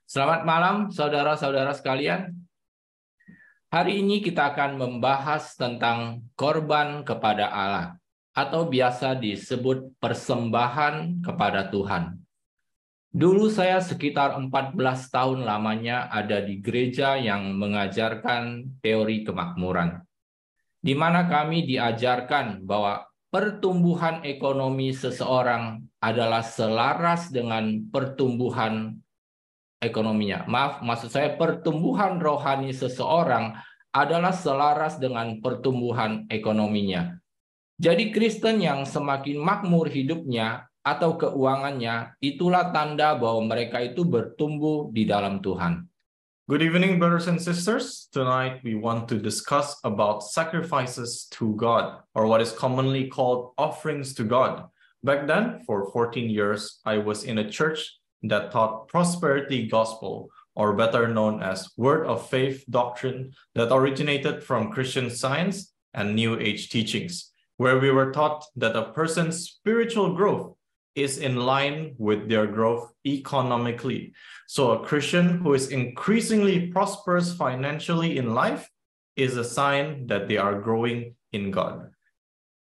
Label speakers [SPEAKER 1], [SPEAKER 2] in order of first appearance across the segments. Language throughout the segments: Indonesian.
[SPEAKER 1] Selamat malam, saudara-saudara sekalian. Hari ini kita akan membahas tentang korban kepada Allah, atau biasa disebut persembahan kepada Tuhan. Dulu saya sekitar 14 tahun lamanya ada di gereja yang mengajarkan teori kemakmuran, di mana kami diajarkan bahwa pertumbuhan ekonomi seseorang adalah selaras dengan pertumbuhan ekonominya. Maksud saya pertumbuhan rohani seseorang adalah selaras dengan pertumbuhan ekonominya. Jadi Kristen yang semakin makmur hidupnya atau keuangannya, itulah tanda bahwa mereka itu bertumbuh di dalam Tuhan.
[SPEAKER 2] Good evening, brothers and sisters. Tonight we want to discuss about sacrifices to God, or what is commonly called offerings to God. Back then, for 14 years, I was in a church that taught prosperity gospel, or better known as word of faith doctrine, that originated from Christian Science and New Age teachings, where we were taught that a person's spiritual growth is in line with their growth economically. So a Christian who is increasingly prosperous financially in life is a sign that they are growing in God.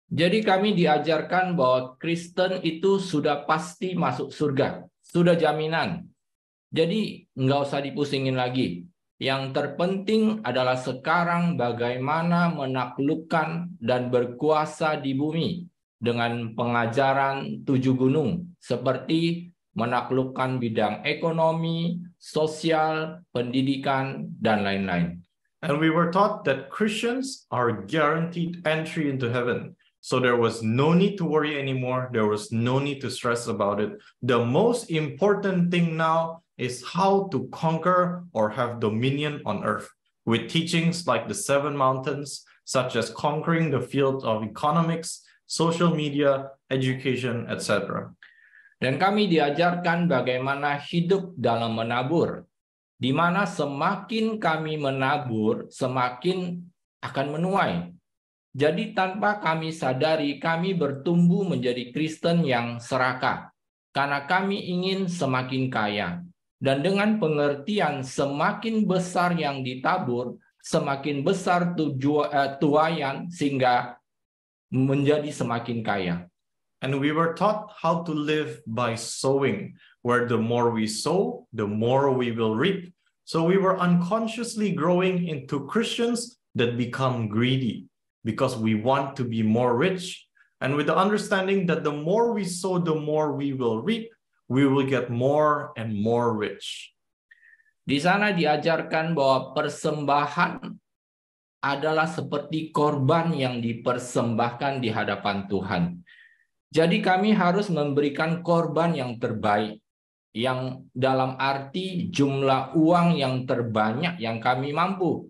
[SPEAKER 1] Jadi kami diajarkan bahwa Kristen itu sudah pasti masuk surga, sudah jaminan. Jadi nggak usah dipusingin lagi. Yang terpenting adalah sekarang bagaimana menaklukkan dan berkuasa di bumi dengan pengajaran 7 gunung, seperti menaklukkan bidang ekonomi, sosial, pendidikan, dan lain-lain.
[SPEAKER 2] And we were taught that Christians are guaranteed entry into heaven. So there was no need to worry anymore. There was no need to stress about it. The most important thing now is how to conquer or have dominion on earth, with teachings like the 7 mountains, such as conquering the field of economics, social media, education, etc.
[SPEAKER 1] Dan kami diajarkan bagaimana hidup dalam menabur, di mana semakin kami menabur, semakin akan menuai. Jadi tanpa kami sadari, kami bertumbuh menjadi Kristen yang serakah, karena kami ingin semakin kaya. Dan dengan pengertian semakin besar yang ditabur, semakin besar tuaian sehingga menjadi semakin kaya.
[SPEAKER 2] And we were taught how to live by sowing, where the more we sow, the more we will reap. So we were unconsciously growing into Christians that become greedy because we want to be more rich. And with the understanding that the more we sow, the more we will reap, we will get more and more rich.
[SPEAKER 1] Di sana diajarkan bahwa persembahan adalah seperti korban yang dipersembahkan di hadapan Tuhan. Jadi kami harus memberikan korban yang terbaik, yang dalam arti jumlah uang yang terbanyak yang kami mampu.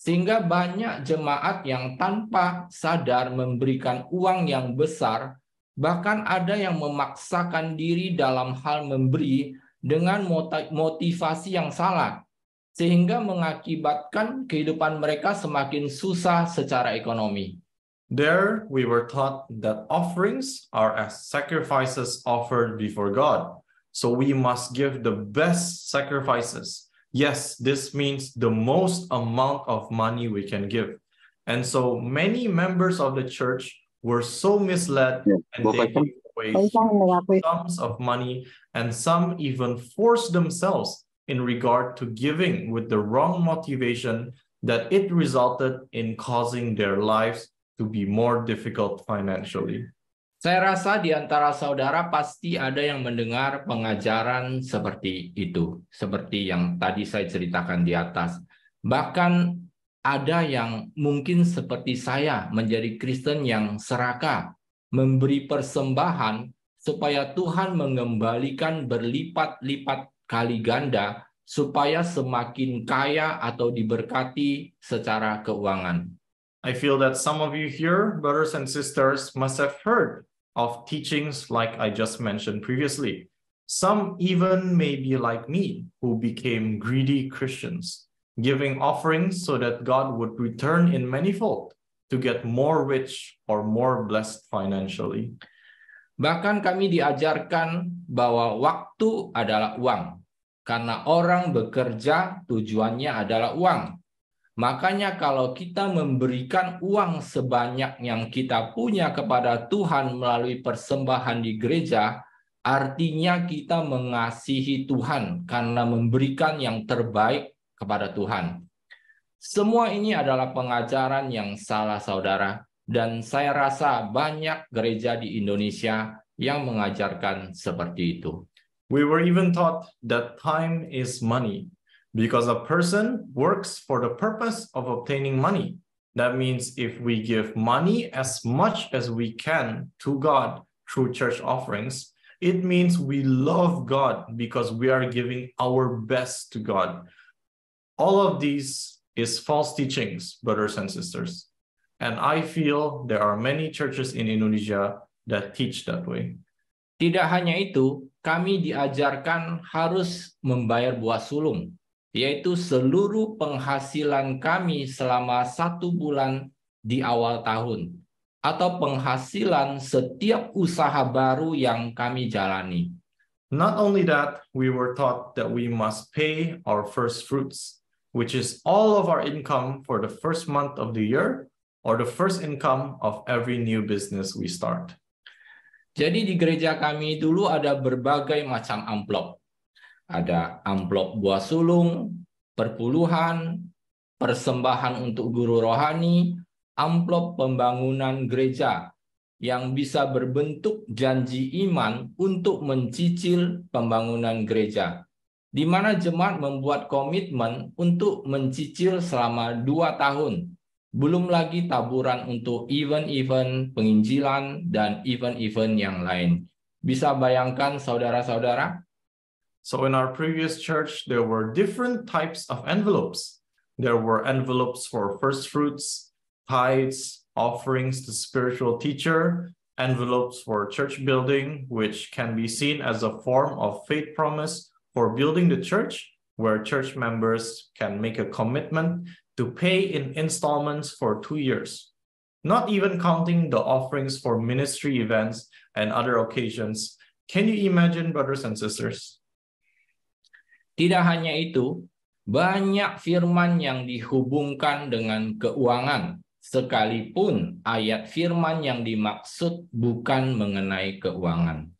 [SPEAKER 1] Sehingga banyak jemaat yang tanpa sadar memberikan uang yang besar, bahkan ada yang memaksakan diri dalam hal memberi dengan motivasi yang salah, sehingga mengakibatkan kehidupan mereka semakin susah secara ekonomi.
[SPEAKER 2] There we were taught that offerings are as sacrifices offered before God. So we must give the best sacrifices. Yes, this means the most amount of money we can give. And so many members of the church were so misled, and they gave away sums of money, and some even forced themselves in regard to giving with the wrong motivation, that it resulted in causing their lives to be more difficult financially.
[SPEAKER 1] Saya rasa di antara saudara pasti ada yang mendengar pengajaran seperti itu, seperti yang tadi saya ceritakan di atas. Bahkan ada yang mungkin seperti saya menjadi Kristen yang serakah, memberi persembahan supaya Tuhan mengembalikan berlipat-lipat kali ganda supaya semakin kaya atau diberkati secara keuangan.
[SPEAKER 2] I feel that some of you here, brothers and sisters, must have heard of teachings like I just mentioned previously. Some even may be like me, who became greedy Christians, giving offerings so that God would return in manifold to get more rich or more blessed financially.
[SPEAKER 1] Bahkan kami diajarkan bahwa waktu adalah uang. Karena orang bekerja tujuannya adalah uang. Makanya kalau kita memberikan uang sebanyak yang kita punya kepada Tuhan melalui persembahan di gereja, artinya kita mengasihi Tuhan karena memberikan yang terbaik kepada Tuhan. Semua ini adalah pengajaran yang salah, saudara. Dan saya rasa banyak gereja di Indonesia yang mengajarkan seperti itu.
[SPEAKER 2] We were even taught that time is money because a person works for the purpose of obtaining money. That means if we give money as much as we can to God through church offerings, it means we love God because we are giving our best to God. All of these is false teachings, brothers and sisters. And I feel there are many churches in Indonesia that teach that way.
[SPEAKER 1] Tidak hanya itu, kami diajarkan harus membayar buah sulung, yaitu seluruh penghasilan kami selama 1 bulan di awal tahun, atau penghasilan setiap usaha baru yang kami jalani.
[SPEAKER 2] Not only that, we were taught that we must pay our first fruits, which is all of our income for the first month of the year or the first income of every new business we start.
[SPEAKER 1] Jadi di gereja kami dulu ada berbagai macam amplop. Ada amplop buah sulung, perpuluhan, persembahan untuk guru rohani, amplop pembangunan gereja yang bisa berbentuk janji iman untuk mencicil pembangunan gereja, di mana jemaat membuat komitmen untuk mencicil selama 2 tahun. Belum lagi taburan untuk event-event penginjilan dan event-event yang lain. Bisa bayangkan saudara-saudara?
[SPEAKER 2] So in our previous church, there were different types of envelopes. There were envelopes for first fruits, tithes, offerings to spiritual teacher, envelopes for church building, which can be seen as a form of faith promise for building the church, where church members can make a commitment to pay in installments for 2 years, not even counting the offerings for ministry events and other occasions. Can you imagine, brothers and sisters?
[SPEAKER 1] Tidak hanya itu, banyak firman yang dihubungkan dengan keuangan, sekalipun ayat firman yang dimaksud bukan mengenai keuangan.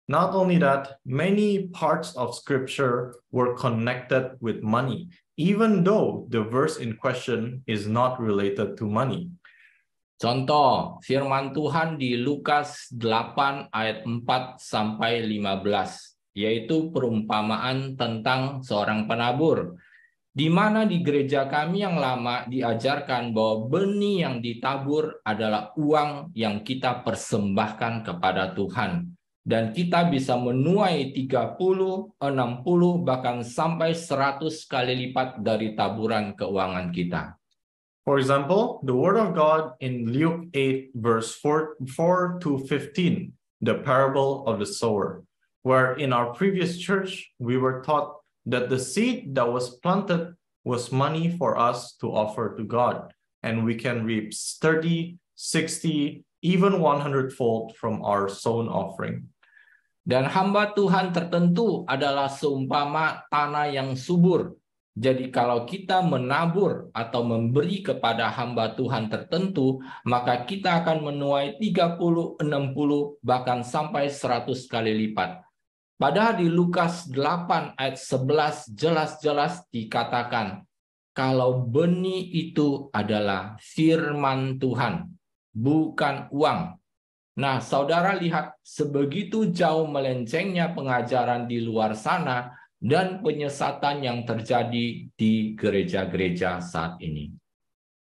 [SPEAKER 2] Not only that, many parts of scripture were connected with money, even though the verse in question is not related to money.
[SPEAKER 1] Contoh, firman Tuhan di Lukas 8 ayat 4 sampai 15, yaitu perumpamaan tentang seorang penabur, di mana di gereja kami yang lama diajarkan bahwa benih yang ditabur adalah uang yang kita persembahkan kepada Tuhan. Dan kita bisa menuai 30, 60, bahkan sampai 100 kali lipat dari taburan keuangan kita.
[SPEAKER 2] For example, the word of God in Luke 8, verse 4 to 15, the parable of the sower, where in our previous church, we were taught that the seed that was planted was money for us to offer to God, and we can reap 30, 60, even 100-fold from our sown offering.
[SPEAKER 1] Dan hamba Tuhan tertentu adalah seumpama tanah yang subur. Jadi kalau kita menabur atau memberi kepada hamba Tuhan tertentu, maka kita akan menuai 30, 60, bahkan sampai 100 kali lipat. Padahal di Lukas 8 ayat 11 jelas-jelas dikatakan, kalau benih itu adalah firman Tuhan, bukan uang. Nah, saudara lihat sebegitu jauh melencengnya pengajaran di luar sana dan penyesatan yang terjadi di gereja-gereja saat ini.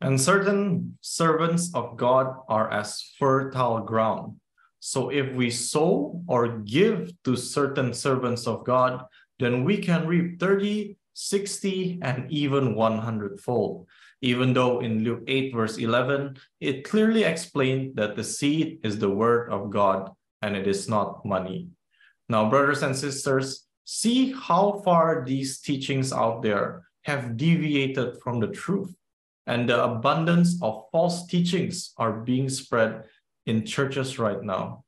[SPEAKER 2] And certain servants of God are as fertile ground. So if we sow or give to certain servants of God, then we can reap 30, 60, and even 100-fold. Even though in Luke 8, verse 11, it clearly explained that the seed is the word of God and it is not money. Now, brothers and sisters, see how far these teachings out there have deviated from the truth, and the abundance of false teachings are being spread in churches right now.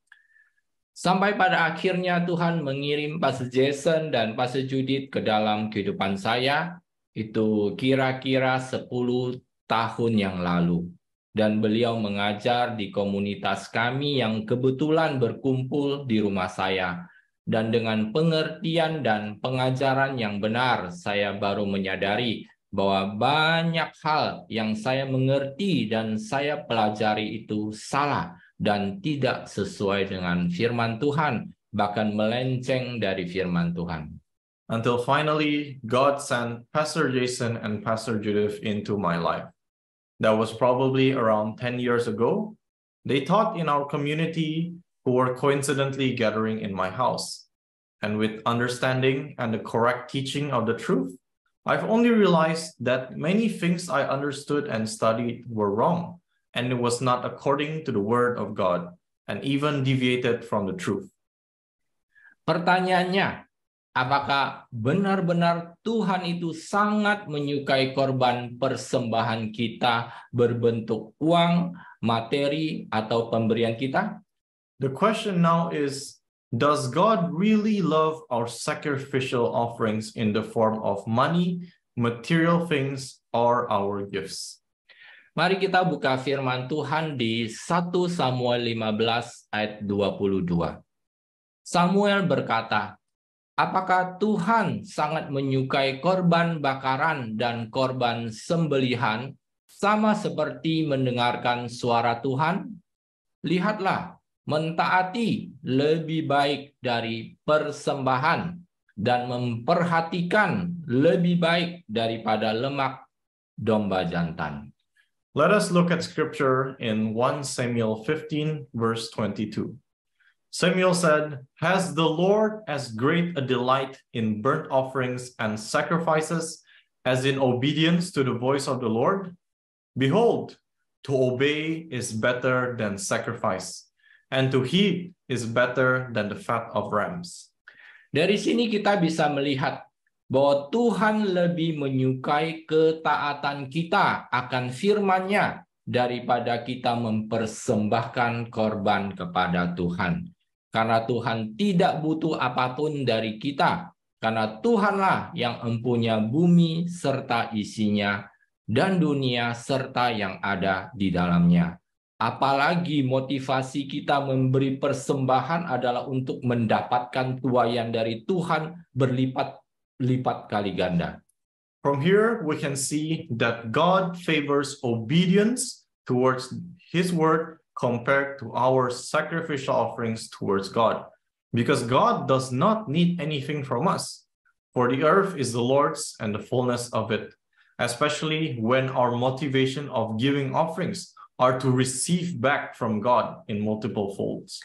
[SPEAKER 1] Sampai pada akhirnya Tuhan mengirim Pastor Jason dan Pastor Judith ke dalam kehidupan saya, itu kira-kira 10 tahun yang lalu. Dan beliau mengajar di komunitas kami yang kebetulan berkumpul di rumah saya. Dan dengan pengertian dan pengajaran yang benar, saya baru menyadari bahwa banyak hal yang saya mengerti dan saya pelajari itu salah dan tidak sesuai dengan firman Tuhan, bahkan melenceng dari firman Tuhan.
[SPEAKER 2] Until finally, God sent Pastor Jason and Pastor Judith into my life. That was probably around 10 years ago. They taught in our community who were coincidentally gathering in my house. And with understanding and the correct teaching of the truth, I've only realized that many things I understood and studied were wrong, and it was not according to the word of God, and even deviated from the truth.
[SPEAKER 1] Pertanyaannya, apakah benar-benar Tuhan itu sangat menyukai korban persembahan kita berbentuk uang, materi, atau pemberian kita?
[SPEAKER 2] The question now is, does God really love our sacrificial offerings in the form of money, material things, or our gifts?
[SPEAKER 1] Mari kita buka firman Tuhan di 1 Samuel 15 ayat 22. Samuel berkata, apakah Tuhan sangat menyukai korban bakaran dan korban sembelihan sama seperti mendengarkan suara Tuhan? Lihatlah, mentaati lebih baik dari persembahan dan memperhatikan lebih baik daripada lemak domba jantan.
[SPEAKER 2] Let us look at scripture in 1 Samuel 15, verse 22. Samuel said, "Has the Lord as great a delight in burnt offerings and sacrifices as in obedience to the voice of the Lord? Behold, to obey is better than sacrifice, and to heed is better than the fat of rams."
[SPEAKER 1] Dari sini kita bisa melihat bahwa Tuhan lebih menyukai ketaatan kita akan firman-Nya daripada kita mempersembahkan korban kepada Tuhan. Karena Tuhan tidak butuh apapun dari kita, karena Tuhanlah yang empunya bumi serta isinya, dan dunia serta yang ada di dalamnya. Apalagi motivasi kita memberi persembahan adalah untuk mendapatkan tuaian dari Tuhan berlipat-lipat kali ganda.
[SPEAKER 2] From here, we can see that God favors obedience towards His word compared to our sacrificial offerings towards God, because God does not need anything from us. For the earth is the Lord's and the fullness of it, especially when our motivation of giving offerings are to receive back from God in multiple folds.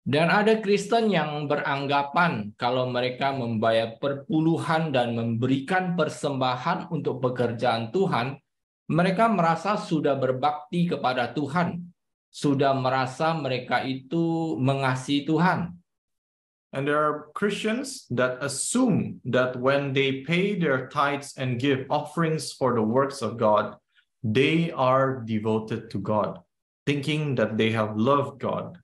[SPEAKER 1] Dan ada Kristen yang beranggapan kalau mereka membayar perpuluhan dan memberikan persembahan untuk pekerjaan Tuhan, mereka merasa sudah berbakti kepada Tuhan, sudah merasa mereka itu mengasihi Tuhan.
[SPEAKER 2] And there are Christians that assume that when they pay their tithes and give offerings for the works of God, they are devoted to God, thinking that they have loved God.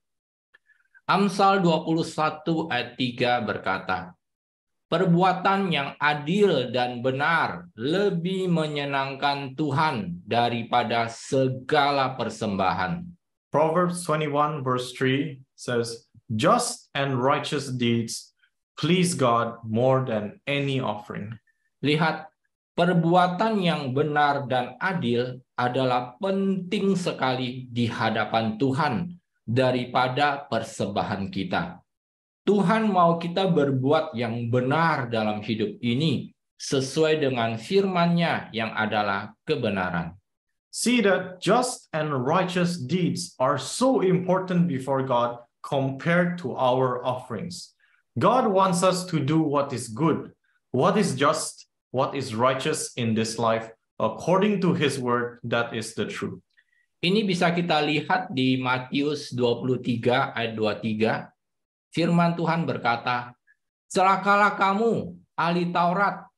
[SPEAKER 1] Amsal 21 ayat 3 berkata, perbuatan yang adil dan benar lebih menyenangkan Tuhan daripada segala persembahan.
[SPEAKER 2] Proverbs 21 verse 3 says, "Just and righteous deeds please God more than any offering."
[SPEAKER 1] Lihat, perbuatan yang benar dan adil adalah penting sekali di hadapan Tuhan daripada persembahan kita. Tuhan mau kita berbuat yang benar dalam hidup ini sesuai dengan firman-Nya yang adalah kebenaran.
[SPEAKER 2] See that just and righteous deeds are so important before God compared to our offerings. God wants us to do what is good, what is just, what is righteous in this life, according to His word, that is the truth.
[SPEAKER 1] Ini bisa kita lihat di Matius 23 ayat 23. Firman Tuhan berkata, celakalah kamu, ahli Taurat,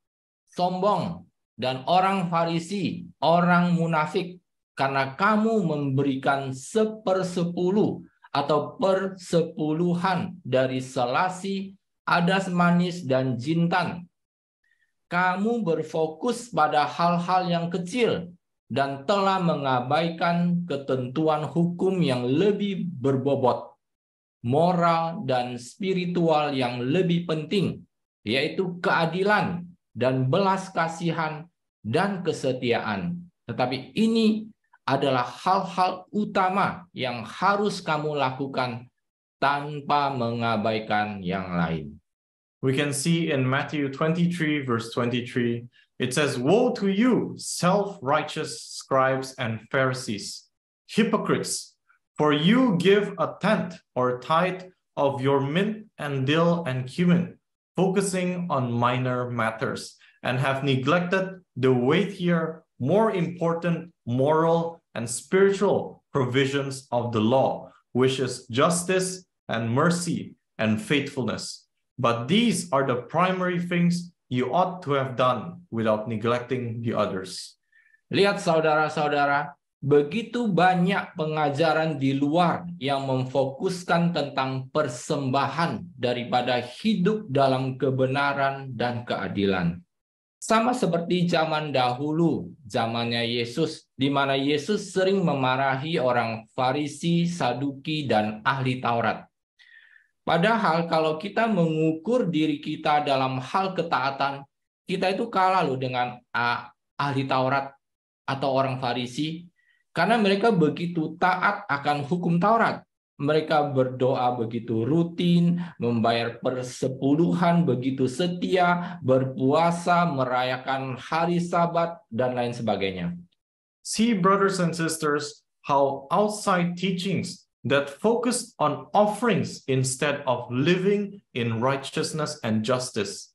[SPEAKER 1] sombong, dan orang Farisi, orang munafik, karena kamu memberikan 1/10 atau persepuluhan dari Selasi, Adas Manis, dan Jintan. Kamu berfokus pada hal-hal yang kecil dan telah mengabaikan ketentuan hukum yang lebih berbobot, moral dan spiritual yang lebih penting, yaitu keadilan dan belas kasihan dan kesetiaan. Tetapi ini adalah hal-hal utama yang harus kamu lakukan tanpa mengabaikan yang lain.
[SPEAKER 2] We can see in Matthew 23, verse 23, it says, "Woe to you, self-righteous scribes and Pharisees, hypocrites, for you give a tenth or tithe of your mint and dill and cumin, focusing on minor matters, and have neglected the weightier, more important moral and spiritual provisions of the law, which is justice and mercy and faithfulness. But these are the primary things you ought to have done without neglecting the others."
[SPEAKER 1] Lihat saudara-saudara, begitu banyak pengajaran di luar yang memfokuskan tentang persembahan daripada hidup dalam kebenaran dan keadilan. Sama seperti zaman dahulu, zamannya Yesus, di mana Yesus sering memarahi orang Farisi, Saduki, dan ahli Taurat. Padahal kalau kita mengukur diri kita dalam hal ketaatan, kita itu kalah loh dengan ahli Taurat atau orang Farisi, karena mereka begitu taat akan hukum Taurat. Mereka berdoa begitu rutin, membayar persepuluhan begitu setia, berpuasa, merayakan hari Sabat, dan lain sebagainya.
[SPEAKER 2] See, brothers and sisters, how outside teachings that focused on offerings instead of living in righteousness and justice.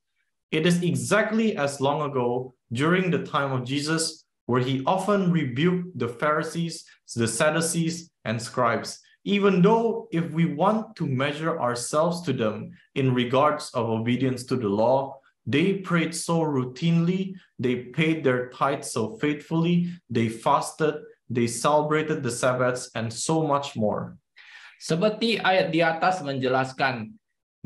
[SPEAKER 2] It is exactly as long ago during the time of Jesus, where he often rebuked the Pharisees, the Sadducees, and scribes, even though if we want to measure ourselves to them in regards of obedience to the law, they prayed so routinely, they paid their tithes so faithfully, they fasted, they celebrated the Sabbaths, and so much more.
[SPEAKER 1] Seperti ayat di atas menjelaskan,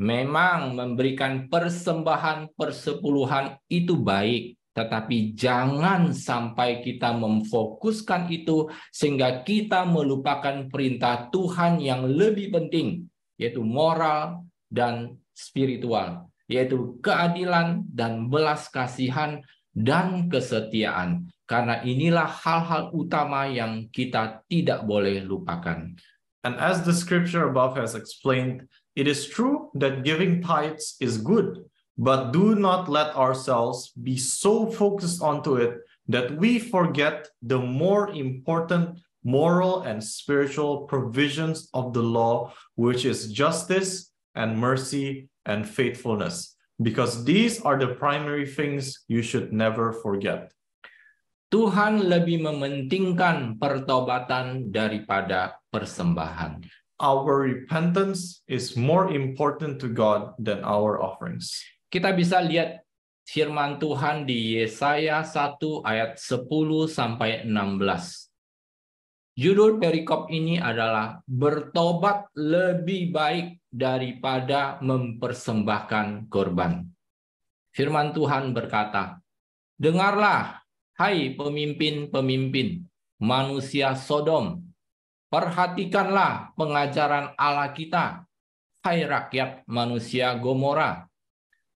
[SPEAKER 1] memang memberikan persembahan persepuluhan itu baik, tetapi jangan sampai kita memfokuskan itu sehingga kita melupakan perintah Tuhan yang lebih penting, yaitu moral dan spiritual, yaitu keadilan dan belas kasihan dan kesetiaan. Karena inilah hal-hal utama yang kita tidak boleh lupakan.
[SPEAKER 2] And as the scripture above has explained, it is true that giving tithes is good, but do not let ourselves be so focused onto it that we forget the more important moral and spiritual provisions of the law, which is justice and mercy and faithfulness, because these are the primary things you should never forget.
[SPEAKER 1] Tuhan lebih mementingkan pertobatan daripada persembahan.
[SPEAKER 2] Our repentance is more important to God than our offerings.
[SPEAKER 1] Kita bisa lihat firman Tuhan di Yesaya 1 ayat 10 sampai 16. Judul perikop ini adalah bertobat lebih baik daripada mempersembahkan korban. Firman Tuhan berkata, "Dengarlah, hai pemimpin-pemimpin, manusia Sodom, perhatikanlah pengajaran Allah kita, hai rakyat manusia Gomora.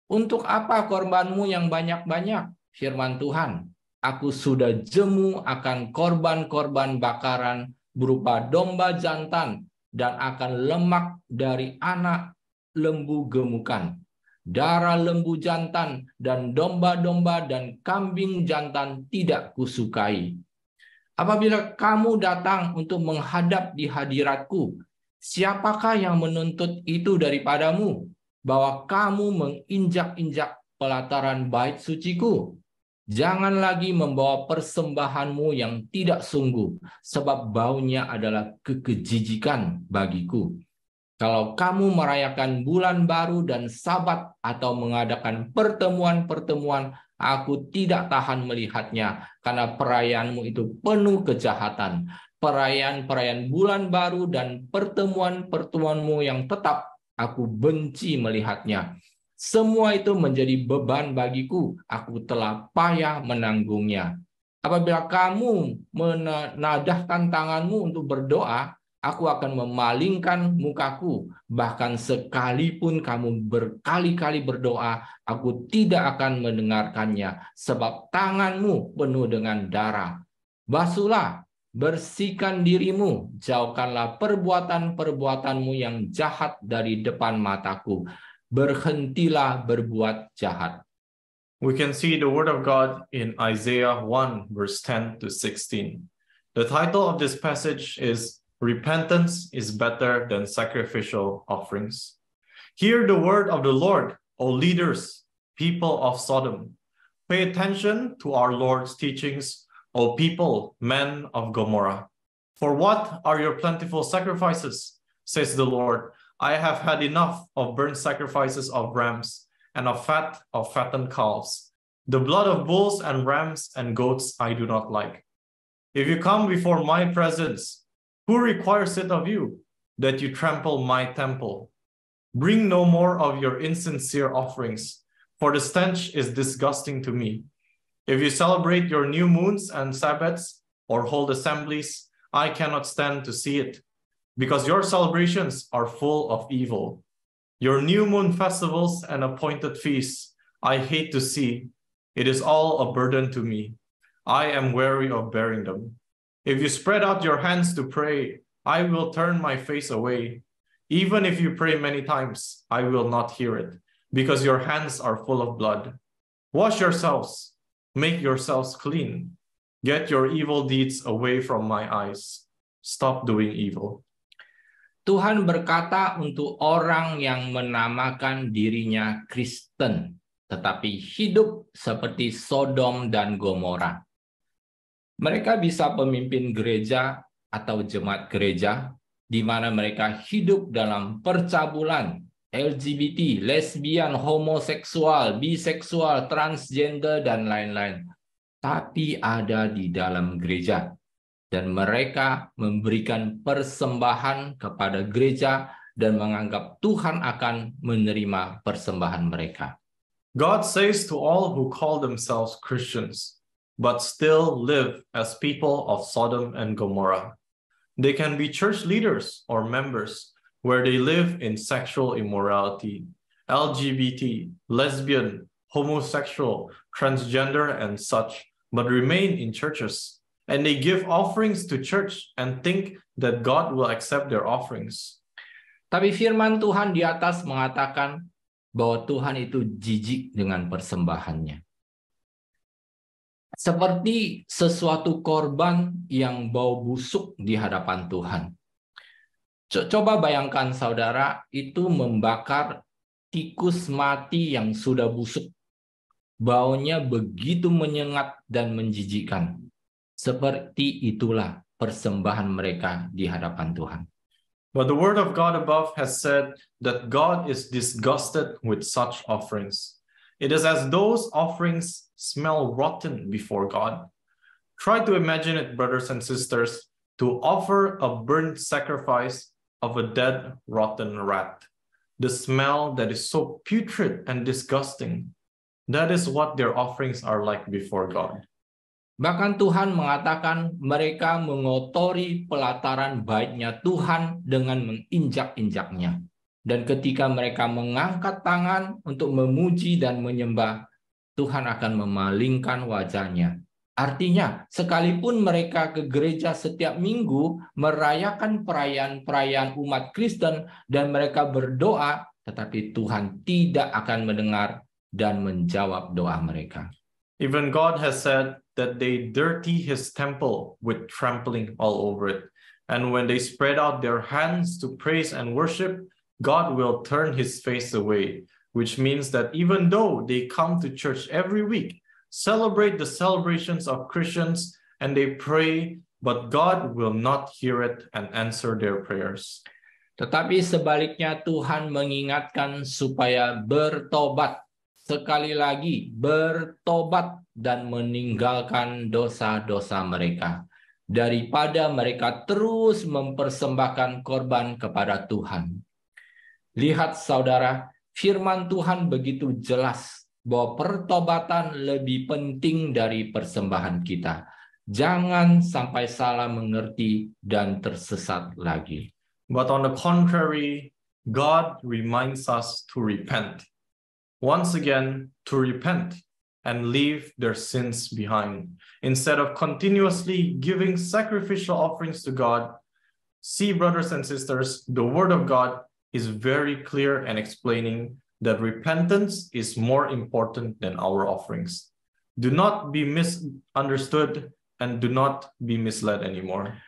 [SPEAKER 1] Untuk apa korbanmu yang banyak-banyak? Firman Tuhan, aku sudah jemu akan korban-korban bakaran berupa domba jantan dan akan lemak dari anak lembu gemukan. Darah lembu jantan dan domba-domba dan kambing jantan tidak kusukai. Apabila kamu datang untuk menghadap di hadiratku, siapakah yang menuntut itu daripadamu, bahwa kamu menginjak-injak pelataran bait suciku? Jangan lagi membawa persembahanmu yang tidak sungguh, sebab baunya adalah kekejijikan bagiku. Kalau kamu merayakan bulan baru dan Sabat atau mengadakan pertemuan-pertemuan, aku tidak tahan melihatnya, karena perayaanmu itu penuh kejahatan. perayaan-perayaan bulan baru dan pertemuan-pertemuanmu yang tetap, aku benci melihatnya. Semua itu menjadi beban bagiku, aku telah payah menanggungnya. Apabila kamu menadahkan tanganmu untuk berdoa, aku akan memalingkan mukaku. Bahkan sekalipun kamu berkali-kali berdoa, aku tidak akan mendengarkannya, sebab tanganmu penuh dengan darah. Basuhlah, bersihkan dirimu, jauhkanlah perbuatan-perbuatanmu yang jahat dari depan mataku. Berhentilah berbuat jahat.
[SPEAKER 2] We can see the word of God in Isaiah 1, verse 10 to 16. The title of this passage is Repentance is Better Than Sacrificial Offerings. Hear the word of the Lord, O leaders, people of Sodom. Pay attention to our Lord's teachings, O people, men of Gomorrah. For what are your plentiful sacrifices, says the Lord? I have had enough of burnt sacrifices of rams and of fat of fattened calves. The blood of bulls and rams and goats I do not like. If you come before my presence, who requires it of you, that you trample my temple? Bring no more of your insincere offerings, for the stench is disgusting to me. If you celebrate your new moons and Sabbaths, or hold assemblies, I cannot stand to see it, because your celebrations are full of evil. Your new moon festivals and appointed feasts, I hate to see. It is all a burden to me. I am weary of bearing them. If you spread out your hands to pray, I will turn my face away. Even if you pray many times, I will not hear it, because your hands are full of blood. Wash yourselves, make yourselves clean. Get your evil deeds away from my eyes. Stop doing evil.
[SPEAKER 1] Tuhan berkata untuk orang yang menamakan dirinya Kristen, tetapi hidup seperti Sodom dan Gomora. Mereka bisa pemimpin gereja atau jemaat gereja, di mana mereka hidup dalam percabulan, LGBT, lesbian, homoseksual, biseksual, transgender, dan lain-lain. Tapi ada di dalam gereja. Dan mereka memberikan persembahan kepada gereja dan menganggap Tuhan akan menerima persembahan mereka.
[SPEAKER 2] God says to all who call themselves Christians, but still live as people of Sodom and Gomorrah. They can be church leaders or members where they live in sexual immorality, LGBT, lesbian, homosexual, transgender, and such, but remain in churches. And they give offerings to church and think that God will accept their offerings.
[SPEAKER 1] Tapi firman Tuhan di atas mengatakan bahwa Tuhan itu jijik dengan persembahannya. Seperti sesuatu korban yang bau busuk di hadapan Tuhan. Coba bayangkan saudara, itu membakar tikus mati yang sudah busuk. Baunya begitu menyengat dan menjijikkan. Seperti itulah persembahan mereka di hadapan Tuhan.
[SPEAKER 2] But the word of God above has said that God is disgusted with such offerings. It is as those offerings smell rotten before God. Try to imagine it, brothers and sisters, to offer a burnt sacrifice of a dead, rotten rat. The smell that is so putrid and disgusting, that is what their offerings are like before God.
[SPEAKER 1] Bahkan Tuhan mengatakan mereka mengotori pelataran baiknya Tuhan dengan menginjak-injaknya. Dan ketika mereka mengangkat tangan untuk memuji dan menyembah, Tuhan akan memalingkan wajahnya. Artinya, sekalipun mereka ke gereja setiap minggu, merayakan perayaan-perayaan umat Kristen, dan mereka berdoa, tetapi Tuhan tidak akan mendengar dan menjawab doa mereka.
[SPEAKER 2] Even God has said that they dirty his temple with trampling all over it. And when they spread out their hands to praise and worship, God will turn his face away, which means that even though they come to church every week, celebrate the celebrations of Christians, and they pray, but God will not hear it and answer their prayers.
[SPEAKER 1] Tetapi sebaliknya Tuhan mengingatkan supaya bertobat. Sekali lagi, bertobat dan meninggalkan dosa-dosa mereka. daripada mereka terus mempersembahkan korban kepada Tuhan. Lihat saudara, firman Tuhan begitu jelas bahwa pertobatan lebih penting dari persembahan kita. Jangan sampai salah mengerti dan tersesat lagi.
[SPEAKER 2] But on the contrary, God reminds us to repent. Once again, to repent and leave their sins behind. Instead of continuously giving sacrificial offerings to God, see, brothers and sisters, the Word of God is very clear and explaining that repentance is more important than our offerings. Do not be misunderstood and do not be misled anymore.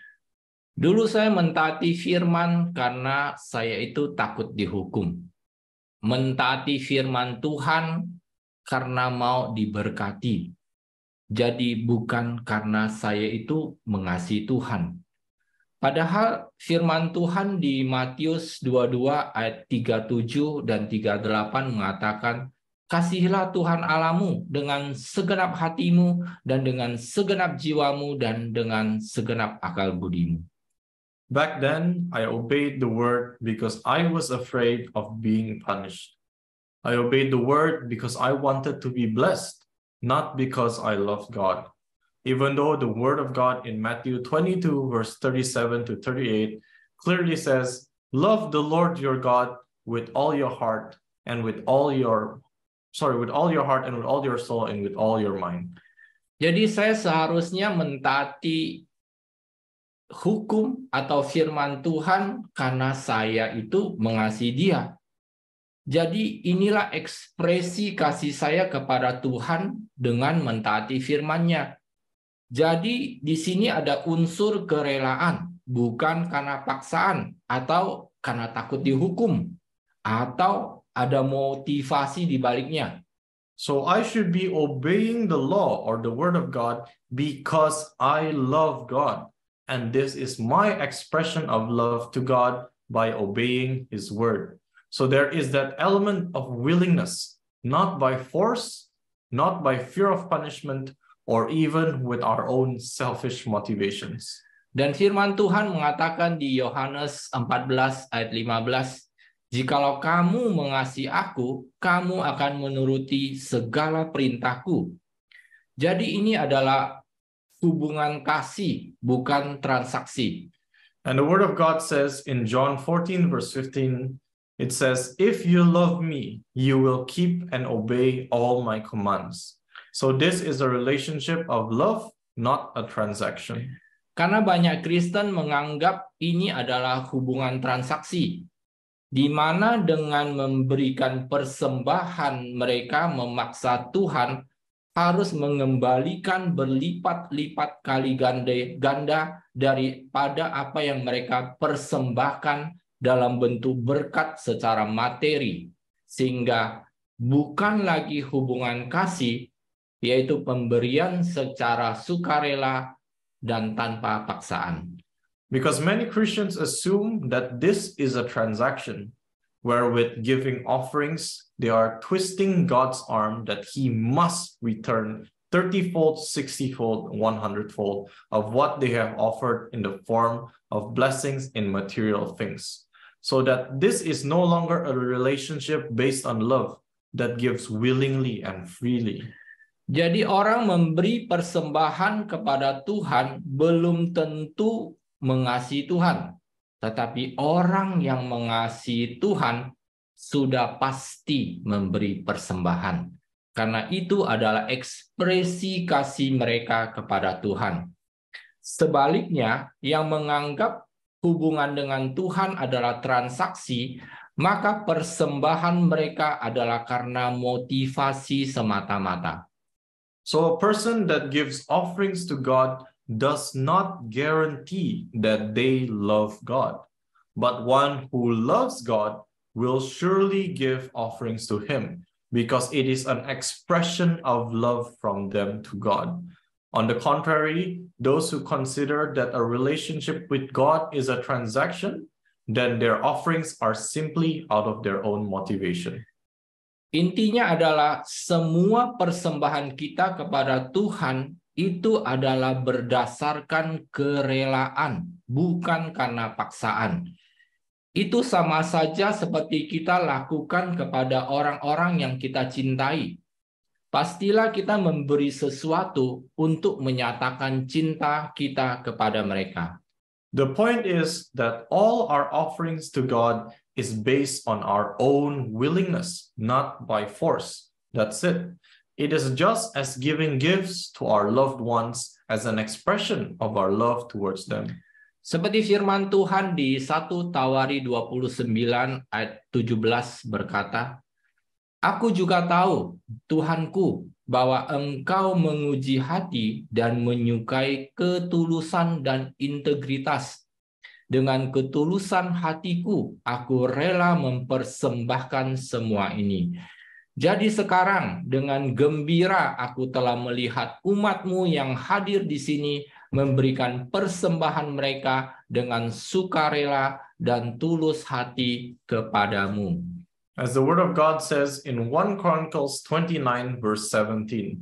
[SPEAKER 1] Dulu saya mentaati firman karena saya itu takut dihukum. Mentaati firman Tuhan karena mau diberkati. Jadi bukan karena saya itu mengasihi Tuhan. Padahal firman Tuhan di Matius 22 ayat 37 dan 38 mengatakan, kasihilah Tuhan Allahmu dengan segenap hatimu dan dengan segenap jiwamu dan dengan segenap akal budimu.
[SPEAKER 2] Back then, I obeyed the word because I was afraid of being punished. I obeyed the word because I wanted to be blessed, not because I loved God. Even though the word of God in Matthew 22, verse 37 to 38 clearly says, love the Lord your God with all your heart and with all your heart and with all your soul and with all your mind.
[SPEAKER 1] Jadi saya seharusnya mentaati hukum atau firman Tuhan karena saya itu mengasihi Dia. Jadi inilah ekspresi kasih saya kepada Tuhan dengan mentaati firman-Nya. Jadi di sini ada unsur kerelaan, bukan karena paksaan atau karena takut dihukum atau ada motivasi di baliknya.
[SPEAKER 2] So I should be obeying the law or the word of God because I love God. And this is my expression of love to God by obeying His word. So there is that element of willingness, not by force, not by fear of punishment, or even with our own selfish motivations.
[SPEAKER 1] Dan firman Tuhan mengatakan di Yohanes 14 ayat 15, jikalau kamu mengasihi aku, kamu akan menuruti segala perintahku. Jadi ini adalah hubungan kasih, bukan transaksi.
[SPEAKER 2] And the word of God says in John 14 verse 15, it says, if you love me, you will keep and obey all my commands. So this is a relationship of love, not a transaction.
[SPEAKER 1] Karena banyak Kristen menganggap ini adalah hubungan transaksi, di mana dengan memberikan persembahan mereka memaksa Tuhan harus mengembalikan berlipat-lipat kali ganda daripada apa yang mereka persembahkan dalam bentuk berkat secara materi, sehingga bukan lagi hubungan kasih, yaitu pemberian secara sukarela dan tanpa paksaan.
[SPEAKER 2] Because many Christians assume that this is a transaction, where with giving offerings, they are twisting God's arm that He must return 30-fold, 60-fold, 100-fold of what they have offered in the form of blessings in material things. So that this is no longer a relationship based on love that gives willingly and freely.
[SPEAKER 1] Jadi orang memberi persembahan kepada Tuhan belum tentu mengasihi Tuhan. Tetapi orang yang mengasihi Tuhan sudah pasti memberi persembahan. Karena itu adalah ekspresi kasih mereka kepada Tuhan. Sebaliknya, yang menganggap hubungan dengan Tuhan adalah transaksi, maka persembahan mereka adalah karena motivasi semata-mata.
[SPEAKER 2] So a person that gives offerings to God does not guarantee that they love God, but one who loves God will surely give offerings to Him because it is an expression of love from them to God. On the contrary, those who consider that a relationship with God is a transaction, then their offerings are simply out of their own motivation.
[SPEAKER 1] Intinya adalah semua persembahan kita kepada Tuhan itu adalah berdasarkan kerelaan, bukan karena paksaan. Itu sama saja seperti kita lakukan kepada orang-orang yang kita cintai. Pastilah kita memberi sesuatu untuk menyatakan cinta kita kepada mereka.
[SPEAKER 2] The point is that all our offerings to God is based on our own willingness, not by force. That's it. It is just as giving gifts to our loved ones as an expression of our love towards them.
[SPEAKER 1] Seperti firman Tuhan di 1 Tawari 29 ayat 17 berkata, Aku juga tahu, Tuhanku, bahwa Engkau menguji hati dan menyukai ketulusan dan integritas. Dengan ketulusan hatiku, aku rela mempersembahkan semua ini. Jadi sekarang, dengan gembira aku telah melihat umat-Mu yang hadir di sini memberikan persembahan mereka dengan sukarela dan tulus hati kepadamu.
[SPEAKER 2] As the word of God says in 1 Chronicles 29 verse 17,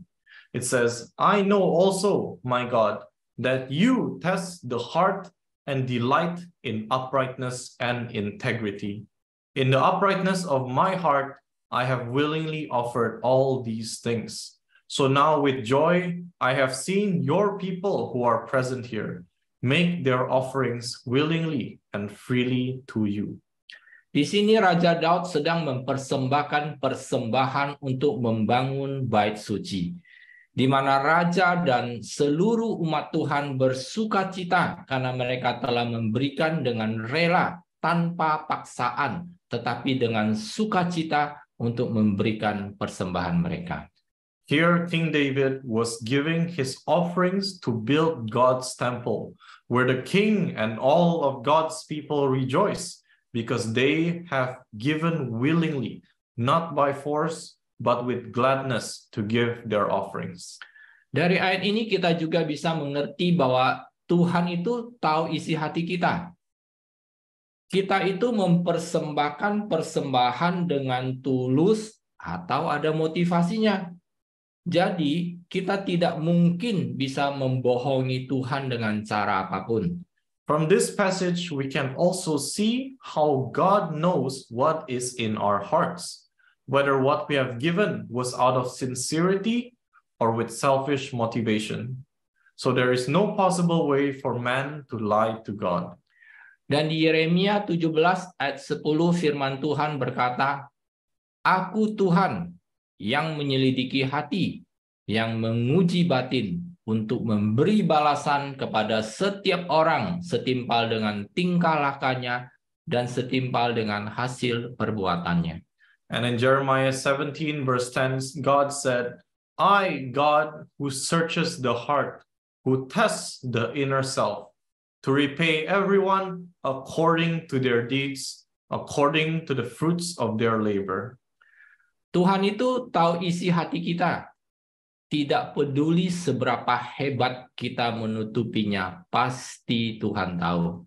[SPEAKER 2] it says, I know also, my God, that you test the heart and delight in uprightness and integrity. In the uprightness of my heart, I have willingly offered all these things. So now with joy, I have seen your people who are present here make their offerings willingly and freely to you.
[SPEAKER 1] Di sini Raja Daud sedang mempersembahkan persembahan untuk membangun bait suci, di mana raja dan seluruh umat Tuhan bersukacita karena mereka telah memberikan dengan rela tanpa paksaan, tetapi dengan sukacita untuk memberikan persembahan mereka.
[SPEAKER 2] Here, King David was giving his offerings to build God's temple, where the king and all of God's people rejoice, because they have given willingly, not by force, but with gladness to give their offerings.
[SPEAKER 1] Dari ayat ini kita juga bisa mengerti bahwa Tuhan itu tahu isi hati kita. Kita itu mempersembahkan persembahan dengan tulus atau ada motivasinya. Jadi kita tidak mungkin bisa membohongi Tuhan dengan cara apapun.
[SPEAKER 2] From this passage, we can also see how God knows what is in our hearts, whether what we have given was out of sincerity or with selfish motivation. So there is no possible way for man to lie to God.
[SPEAKER 1] Dan di Yeremia 17 ayat 10 firman Tuhan berkata, Aku Tuhan yang menyelidiki hati, yang menguji batin, untuk memberi balasan kepada setiap orang setimpal dengan tingkah lakunya dan setimpal dengan hasil perbuatannya.
[SPEAKER 2] And in Jeremiah 17 verse 10, God said, I, God, who searches the heart, who tests the inner self, to repay everyone according to their deeds, according to the fruits of their labor.
[SPEAKER 1] Tuhan itu tahu isi hati kita. Tidak peduli seberapa hebat kita menutupinya, pasti Tuhan tahu.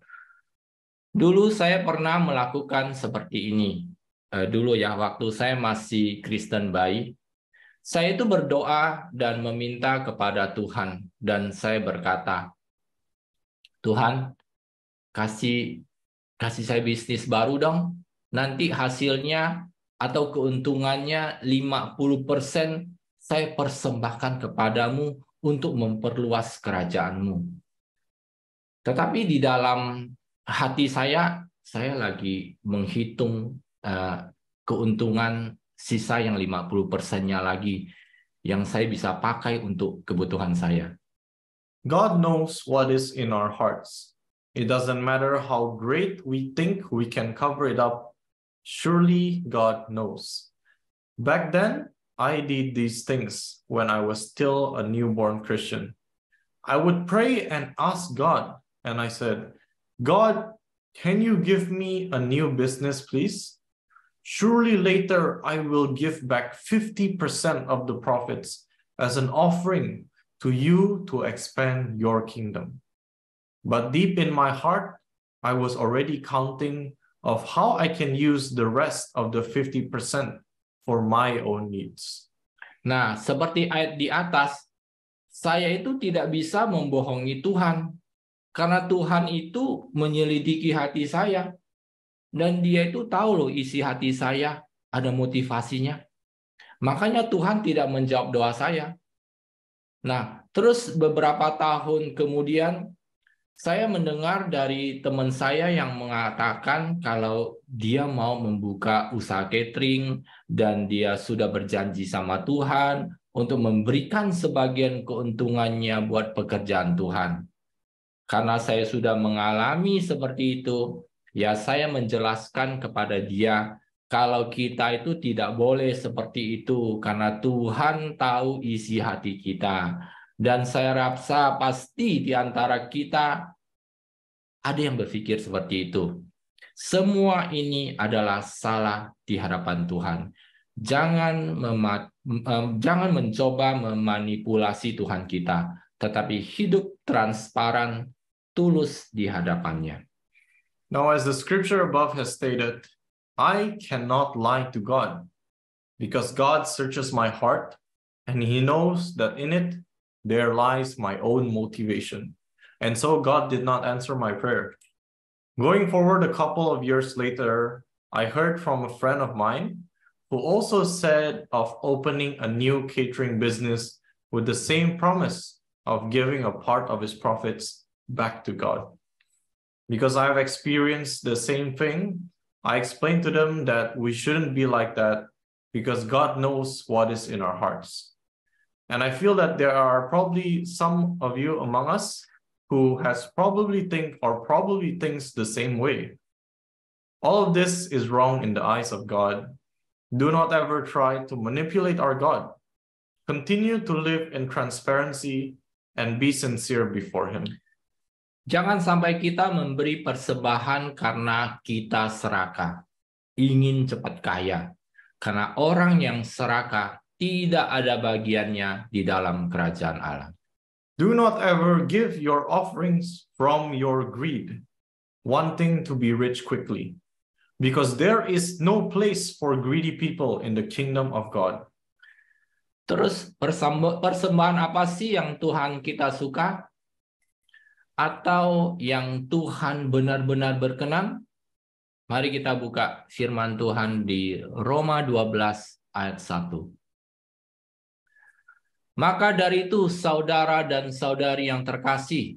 [SPEAKER 1] Dulu saya pernah melakukan seperti ini. Dulu ya, waktu saya masih Kristen bayi, saya itu berdoa dan meminta kepada Tuhan. Dan saya berkata, Tuhan, kasih saya bisnis baru dong. Nanti hasilnya atau keuntungannya 50% saya persembahkan kepadamu untuk memperluas kerajaanmu. Tetapi di dalam hati saya lagi menghitung keuntungan sisa yang 50%-nya lagi yang saya bisa pakai untuk kebutuhan saya.
[SPEAKER 2] God knows what is in our hearts. It doesn't matter how great we think we can cover it up. Surely God knows. Back then, I did these things when I was still a newborn Christian. I would pray and ask God, and I said, God, can you give me a new business, please? Surely later I will give back 50% of the profits as an offering to you to expand your kingdom. But deep in my heart, I was already counting of how I can use the rest of the 50% for my own needs.
[SPEAKER 1] Nah, seperti ayat di atas, saya itu tidak bisa membohongi Tuhan. Karena Tuhan itu menyelidiki hati saya. Dan dia itu tahu loh isi hati saya, ada motivasinya. Makanya Tuhan tidak menjawab doa saya. Nah, terus beberapa tahun kemudian, saya mendengar dari teman saya yang mengatakan kalau dia mau membuka usaha catering dan dia sudah berjanji sama Tuhan untuk memberikan sebagian keuntungannya buat pekerjaan Tuhan. Karena saya sudah mengalami seperti itu, ya saya menjelaskan kepada dia kalau kita itu tidak boleh seperti itu karena Tuhan tahu isi hati kita. Dan saya rasa pasti di antara kita ada yang berpikir seperti itu. Semua ini adalah salah di hadapan Tuhan. Jangan mencoba memanipulasi Tuhan kita, tetapi hidup transparan, tulus di hadapannya.
[SPEAKER 2] Now, as the scripture above has stated, I cannot lie to God because God searches my heart and he knows that in it there lies my own motivation. And so God did not answer my prayer. Going forward a couple of years later, I heard from a friend of mine who also said of opening a new catering business with the same promise of giving a part of his profits back to God. Because I have experienced the same thing, I explained to them that we shouldn't be like that because God knows what is in our hearts. And I feel that there are probably some of you among us who has probably thinks the same way. All of this is wrong in the eyes of God. Do not ever try to manipulate our God. Continue to live in transparency and be sincere before him.
[SPEAKER 1] Jangan sampai kita memberi persembahan karena kita serakah, ingin cepat kaya. Karena orang yang serakah tidak ada bagiannya di dalam kerajaan Allah.
[SPEAKER 2] Do not ever give your offerings from your greed, wanting to be rich quickly, because there is no place for greedy people in the kingdom of God.
[SPEAKER 1] Terus persembahan apa sih yang Tuhan kita suka? Atau yang Tuhan benar-benar berkenan? Mari kita buka firman Tuhan di Roma 12 ayat 1. Maka dari itu saudara dan saudari yang terkasih,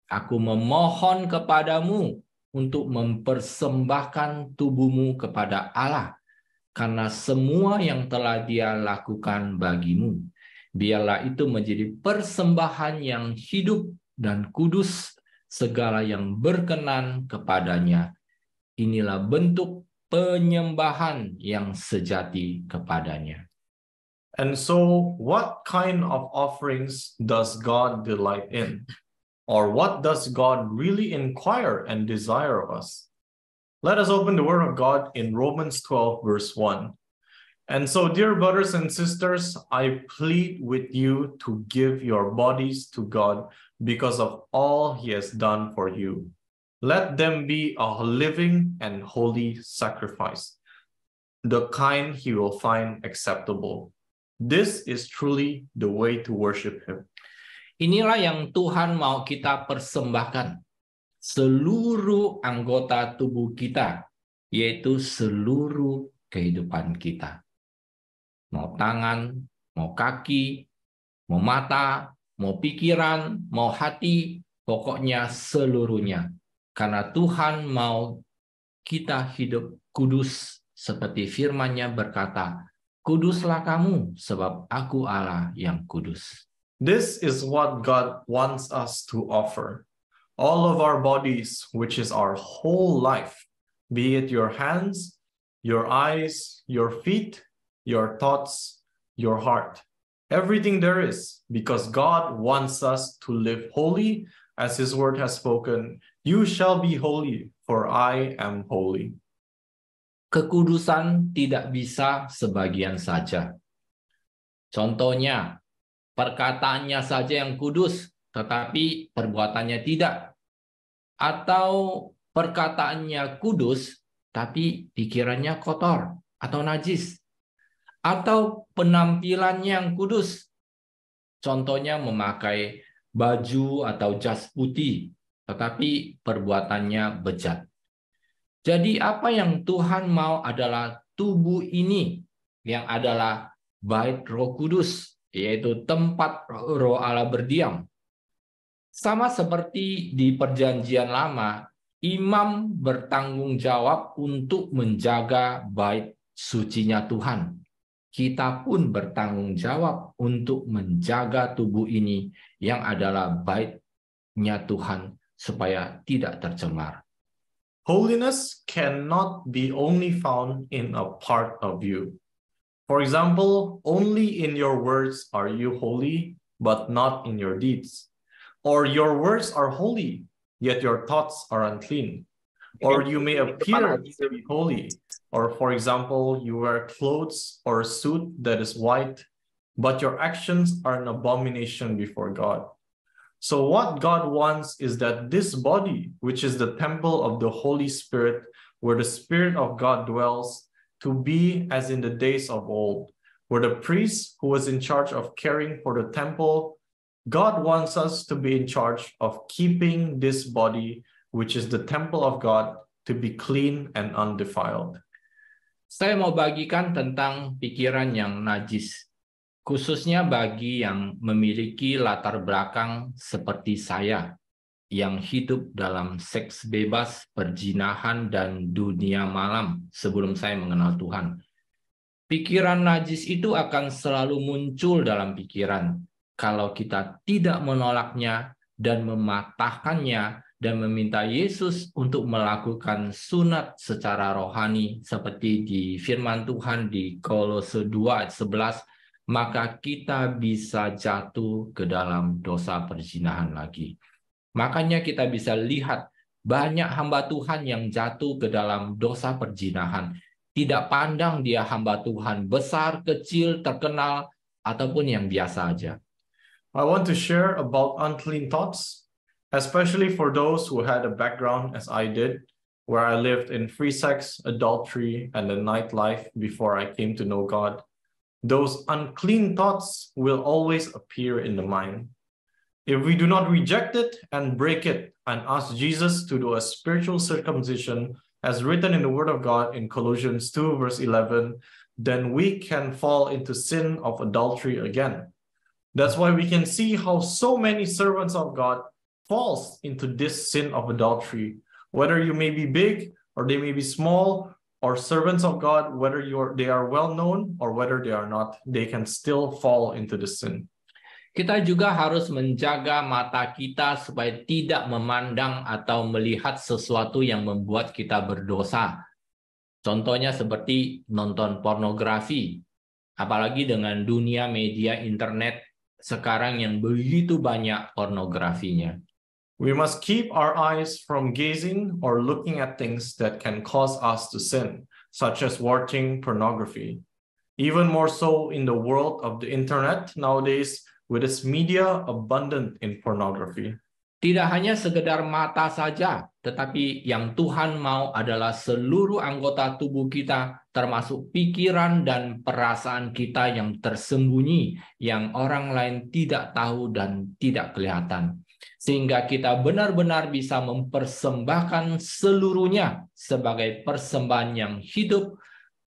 [SPEAKER 1] aku memohon kepadamu untuk mempersembahkan tubuhmu kepada Allah karena semua yang telah Dia lakukan bagimu. Biarlah itu menjadi persembahan yang hidup dan kudus, segala yang berkenan kepadanya. Inilah bentuk penyembahan yang sejati kepadanya.
[SPEAKER 2] And so, what kind of offerings does God delight in? Or what does God really inquire and desire of us? Let us open the Word of God in Romans 12, verse 1. And so, dear brothers and sisters, I plead with you to give your bodies to God because of all he has done for you. Let them be a living and holy sacrifice, the kind he will find acceptable. This is truly the way to worship him.
[SPEAKER 1] Inilah yang Tuhan mau kita persembahkan. Seluruh anggota tubuh kita, yaitu seluruh kehidupan kita. Mau tangan, mau kaki, mau mata, mau pikiran, mau hati, pokoknya seluruhnya. Karena Tuhan mau kita hidup kudus seperti firman-Nya berkata, kuduslah kamu sebab aku Allah yang kudus.
[SPEAKER 2] This is what God wants us to offer. All of our bodies, which is our whole life, be it your hands, your eyes, your feet, your thoughts, your heart, everything there is, because God wants us to live holy, as his word has spoken, you shall be holy, for I am holy.
[SPEAKER 1] Kekudusan tidak bisa sebagian saja. Contohnya, perkataannya saja yang kudus, tetapi perbuatannya tidak. Atau perkataannya kudus, tapi pikirannya kotor atau najis. Atau penampilannya yang kudus, Contohnya memakai baju atau jas putih, tetapi perbuatannya bejat. Jadi apa yang Tuhan mau adalah tubuh ini yang adalah bait Roh Kudus, yaitu tempat Roh Allah berdiam. Sama seperti di Perjanjian Lama, imam bertanggung jawab untuk menjaga bait sucinya Tuhan. Kita pun bertanggung jawab untuk menjaga tubuh ini yang adalah baitnya Tuhan supaya tidak tercemar.
[SPEAKER 2] Holiness cannot be only found in a part of you. For example, only in your words are you holy, but not in your deeds. Or your words are holy, yet your thoughts are unclean. Or you may appear to be holy. Or for example, you wear clothes or a suit that is white, but your actions are an abomination before God. So what God wants is that this body, which is the temple of the Holy Spirit, where the Spirit of God dwells, to be as in the days of old, where the priest who was in charge of caring for the temple, God wants us to be in charge of keeping this body, which is the temple of God, to be clean and undefiled.
[SPEAKER 1] Saya mau bagikan tentang pikiran yang najis, khususnya bagi yang memiliki latar belakang seperti saya, yang hidup dalam seks bebas, perzinahan, dan dunia malam sebelum saya mengenal Tuhan. Pikiran najis itu akan selalu muncul dalam pikiran kalau kita tidak menolaknya dan mematahkannya dan meminta Yesus untuk melakukan sunat secara rohani seperti di firman Tuhan di Kolose 2 ayat 11, maka kita bisa jatuh ke dalam dosa perzinahan lagi. Makanya kita bisa lihat banyak hamba Tuhan yang jatuh ke dalam dosa perzinahan. Tidak pandang dia hamba Tuhan besar, kecil, terkenal, ataupun yang biasa aja.
[SPEAKER 2] I want to share about unclean thoughts, especially for those who had a background as I did, where I lived in free sex, adultery, and the nightlife before I came to know God. Those unclean thoughts will always appear in the mind. If we do not reject it and break it and ask Jesus to do a spiritual circumcision, as written in the Word of God in Colossians 2, verse 11, then we can fall into sin of adultery again. That's why we can see how so many servants of God falls into this sin of adultery. Whether you may be big or they may be small, or servants of God, whether they are well known or whether they are not, they can still fall into the sin.
[SPEAKER 1] Kita juga harus menjaga mata kita supaya tidak memandang atau melihat sesuatu yang membuat kita berdosa. Contohnya seperti nonton pornografi, apalagi dengan dunia media internet sekarang yang begitu banyak pornografinya.
[SPEAKER 2] We must keep our eyes from gazing or looking at things that can cause us to sin, such as watching pornography. Even more so in the world of the internet nowadays, with its media abundant in pornography.
[SPEAKER 1] Tidak hanya sekedar mata saja, tetapi yang Tuhan mau adalah seluruh anggota tubuh kita, termasuk pikiran dan perasaan kita yang tersembunyi, yang orang lain tidak tahu dan tidak kelihatan. Sehingga kita benar-benar bisa mempersembahkan seluruhnya sebagai persembahan yang hidup,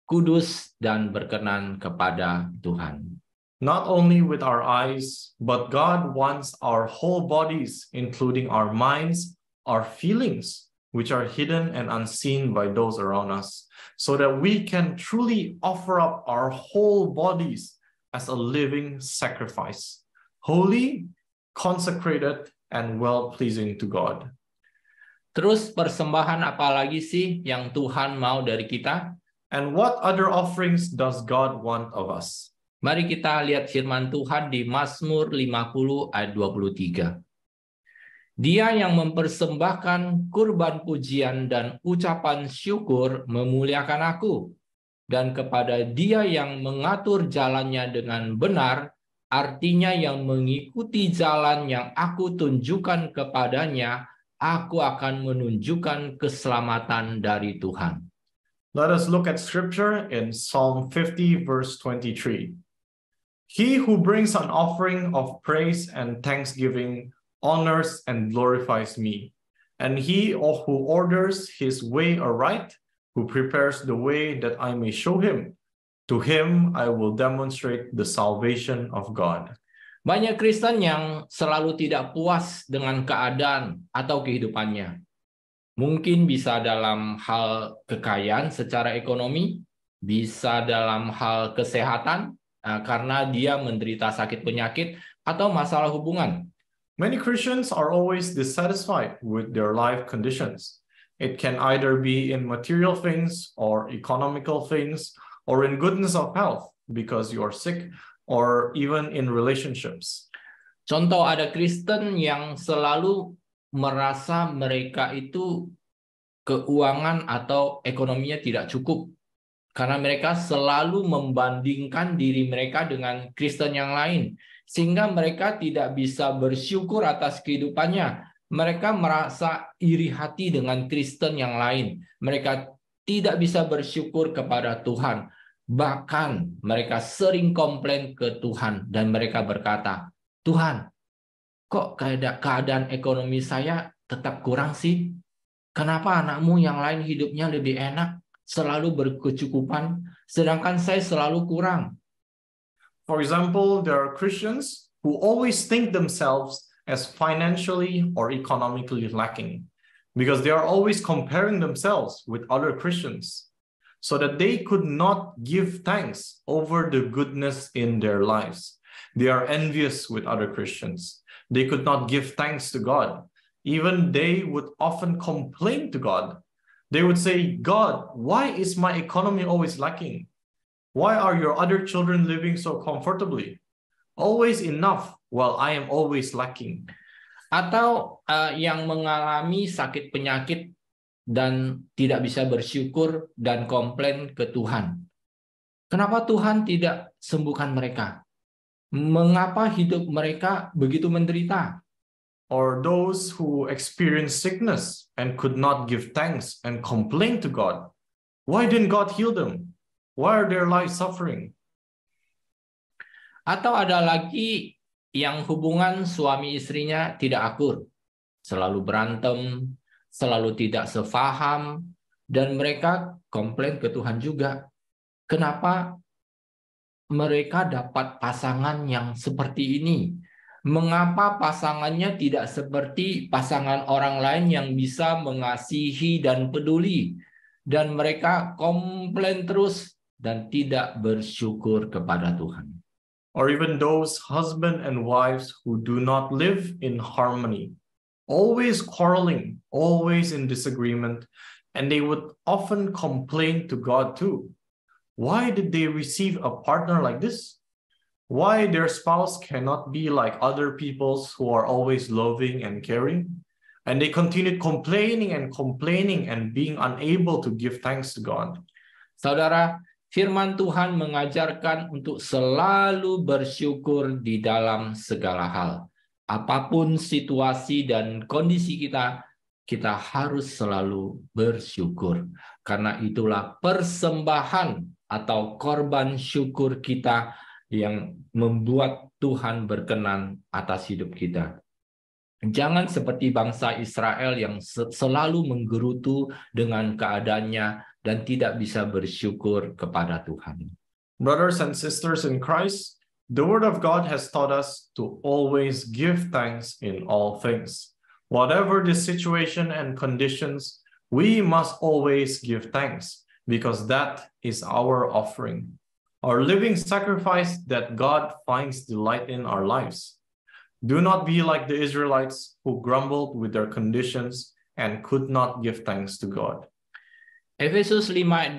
[SPEAKER 1] kudus, dan berkenan kepada Tuhan.
[SPEAKER 2] Not only with our eyes, but God wants our whole bodies, including our minds, our feelings, which are hidden and unseen by those around us, so that we can truly offer up our whole bodies as a living sacrifice, holy, consecrated, and well-pleasing to God.
[SPEAKER 1] Terus persembahan apa lagi sih yang Tuhan mau dari kita?
[SPEAKER 2] And what other offerings does God want of us?
[SPEAKER 1] Mari kita lihat firman Tuhan di Mazmur 50 ayat 23. Dia yang mempersembahkan kurban pujian dan ucapan syukur memuliakan aku. Dan kepada dia yang mengatur jalannya dengan benar, artinya yang mengikuti jalan yang aku tunjukkan kepadanya, aku akan menunjukkan keselamatan dari Tuhan.
[SPEAKER 2] Let us look at scripture in Psalm 50, verse 23. He who brings an offering of praise and thanksgiving honors and glorifies me. And he who orders his way aright, who prepares the way that I may show him, to him I will demonstrate the salvation of God.
[SPEAKER 1] Banyak Kristen yang selalu tidak puas dengan keadaan atau kehidupannya. Mungkin bisa dalam hal kekayaan secara ekonomi, bisa dalam hal kesehatan, karena dia menderita sakit penyakit atau masalah hubungan.
[SPEAKER 2] Many Christians are always dissatisfied with their life conditions. It can either be in material things or economical things or in goodness of health because you are sick or even in relationships.
[SPEAKER 1] Contoh, ada Kristen yang selalu merasa mereka itu keuangan atau ekonominya tidak cukup. Karena mereka selalu membandingkan diri mereka dengan Kristen yang lain. Sehingga mereka tidak bisa bersyukur atas kehidupannya. Mereka merasa iri hati dengan Kristen yang lain. Mereka tidak bisa bersyukur kepada Tuhan. Bahkan mereka sering komplain ke Tuhan. Dan mereka berkata, Tuhan, kok keadaan ekonomi saya tetap kurang sih? Kenapa anakmu yang lain hidupnya lebih enak? Selalu berkecukupan, sedangkan saya selalu kurang.
[SPEAKER 2] For example, there are Christians who always think themselves as financially or economically lacking because they are always comparing themselves with other Christians so that they could not give thanks over the goodness in their lives. They are envious with other Christians. They could not give thanks to God. Even they would often complain to God. They would say, God, why is my economy always lacking? Why are your other children living so comfortably? Always enough while I am always lacking.
[SPEAKER 1] Atau yang mengalami sakit penyakit dan tidak bisa bersyukur dan komplain ke Tuhan. Kenapa Tuhan tidak sembuhkan mereka? Mengapa hidup mereka begitu menderita?
[SPEAKER 2] Or those who experience sickness and could not give thanks and complain to God. Why didn't God heal them? Why are their lives suffering?
[SPEAKER 1] Atau ada lagi yang hubungan suami istrinya tidak akur. Selalu berantem, selalu tidak sefaham, dan mereka komplain ke Tuhan juga. Kenapa mereka dapat pasangan yang seperti ini? Mengapa pasangannya tidak seperti pasangan orang lain yang bisa mengasihi dan peduli? Dan mereka komplain terus dan tidak bersyukur kepada Tuhan.
[SPEAKER 2] Or even those husband and wives who do not live in harmony, always quarreling, always in disagreement, and they would often complain to God too. Why did they receive a partner like this? Why their spouse cannot be like other people's who are always loving and caring? And they continued complaining and being unable to give thanks to God.
[SPEAKER 1] Saudara, firman Tuhan mengajarkan untuk selalu bersyukur di dalam segala hal. Apapun situasi dan kondisi kita, kita harus selalu bersyukur. Karena itulah persembahan atau korban syukur kita yang membuat Tuhan berkenan atas hidup kita. Jangan seperti bangsa Israel yang selalu menggerutu dengan keadaannya dan tidak bisa bersyukur kepada Tuhan.
[SPEAKER 2] Brothers and sisters in Christ, the Word of God has taught us to always give thanks in all things. Whatever the situation and conditions, we must always give thanks because that is our offering. Our living sacrifice that God finds delight in our lives. Do not be like the Israelites who grumbled with their conditions and could not give thanks to God.
[SPEAKER 1] Efesus 5:20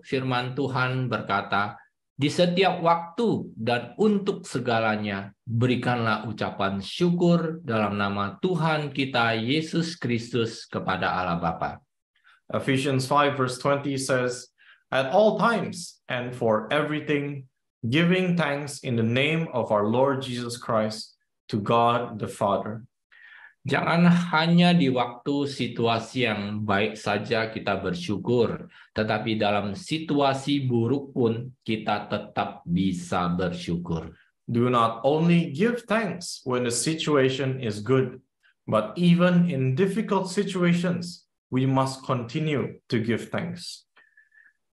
[SPEAKER 1] firman Tuhan berkata, di setiap waktu dan untuk segalanya berikanlah ucapan syukur dalam nama Tuhan kita Yesus Kristus kepada Allah Bapa.
[SPEAKER 2] Ephesians 5:20 says, at all times and for everything, giving thanks in the name of our Lord Jesus Christ to God the Father.
[SPEAKER 1] Jangan hanya di waktu situasi yang baik saja kita bersyukur, tetapi dalam situasi buruk pun kita tetap bisa bersyukur.
[SPEAKER 2] Do not only give thanks when the situation is good, but even in difficult situations, we must continue to give thanks.